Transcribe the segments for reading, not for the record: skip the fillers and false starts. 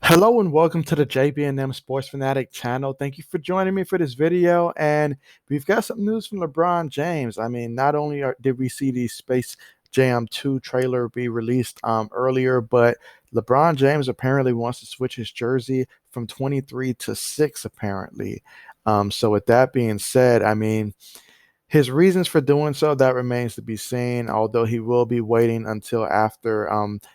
Hello and welcome to the JB&M Sports Fanatic channel. Thank you for joining me for this video. And we've got some news from LeBron James. I mean, not only did we see the Space Jam 2 trailer be released earlier, but LeBron James apparently wants to switch his jersey from 23 to 6, apparently. So with that being said, I mean, his reasons for doing so, that remains to be seen, although he will be waiting until after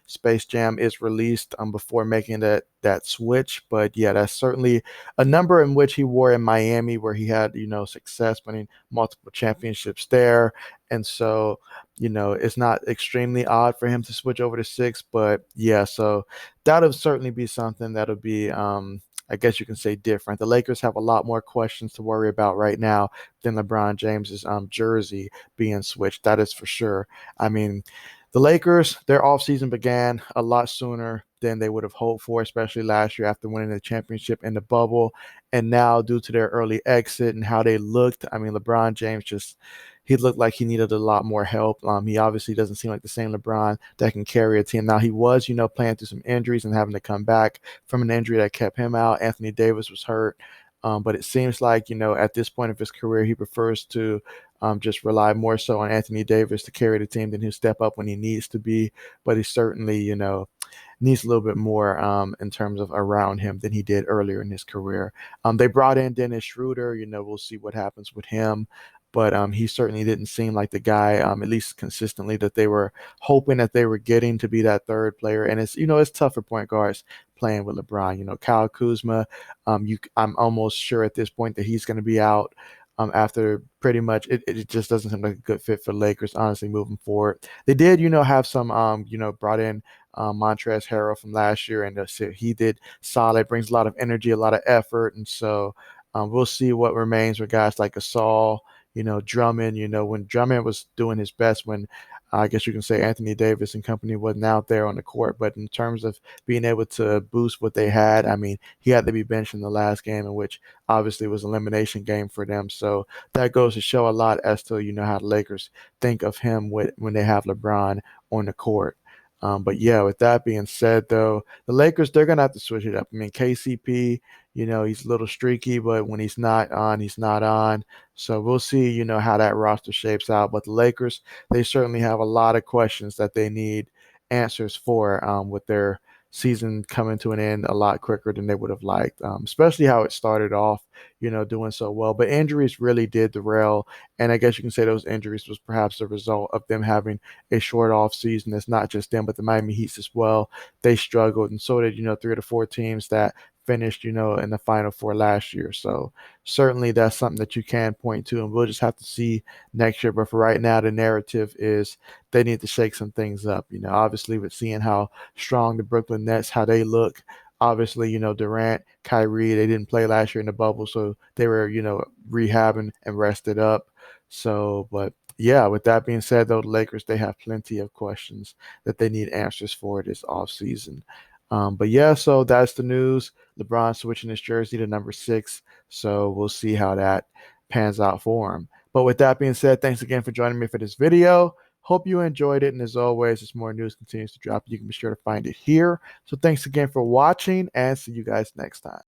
Space Jam is released before making that switch. But yeah, that's certainly a number in which he wore in Miami, where he had, success winning multiple championships there. And so, it's not extremely odd for him to switch over to 6. But yeah, so that'll certainly be something that'll be I guess you can say different. The Lakers have a lot more questions to worry about right now than LeBron James's jersey being switched. That is for sure. I mean, the Lakers, their offseason began a lot sooner than they would have hoped for, especially last year after winning the championship in the bubble. And now, due to their early exit and how they looked, I mean, LeBron James just he looked like he needed a lot more help. He obviously doesn't seem like the same LeBron that can carry a team. Now he was, playing through some injuries and having to come back from an injury that kept him out. Anthony Davis was hurt. But it seems like, at this point of his career, he prefers to just rely more so on Anthony Davis to carry the team than he'll step up when he needs to be. But he certainly, needs a little bit more in terms of around him than he did earlier in his career. They brought in Dennis Schroeder. We'll see what happens with him. But he certainly didn't seem like the guy, at least consistently, that they were hoping that they were getting to be that third player. And it's tough for point guards playing with LeBron. Kyle Kuzma, I'm almost sure at this point that he's going to be out after pretty much it just doesn't seem like a good fit for Lakers, honestly, moving forward. They did, have some, brought in Montrezl Harrell from last year, and so he did solid, brings a lot of energy, a lot of effort. And so we'll see what remains with guys like Gasol, Drummond, when Drummond was doing his best when I guess you can say Anthony Davis and company wasn't out there on the court. But in terms of being able to boost what they had, I mean, he had to be benched in the last game, in which obviously was an elimination game for them. So that goes to show a lot as to, how the Lakers think of him when they have LeBron on the court. But yeah, with that being said, though, the Lakers, they're going to have to switch it up. I mean, KCP, he's a little streaky, but when he's not on, he's not on. So we'll see, how that roster shapes out. But the Lakers, they certainly have a lot of questions that they need answers for with their season coming to an end a lot quicker than they would have liked, especially how it started off, doing so well. But injuries really did derail. And I guess you can say those injuries was perhaps the result of them having a short off season. It's not just them, but the Miami Heat as well. They struggled, and so did, 3 of the 4 teams that finished, in the Final Four last year. So certainly that's something that you can point to, and we'll just have to see next year. But for right now, the narrative is they need to shake some things up. Obviously with seeing how strong the Brooklyn Nets, how they look. Obviously, Durant, Kyrie, they didn't play last year in the bubble, so they were, rehabbing and rested up. So, but yeah, with that being said, though, the Lakers, they have plenty of questions that they need answers for this offseason. But yeah, so that's the news. LeBron switching his jersey to number 6. So we'll see how that pans out for him. But with that being said, thanks again for joining me for this video. Hope you enjoyed it. And as always, as more news continues to drop, you can be sure to find it here. So thanks again for watching, and see you guys next time.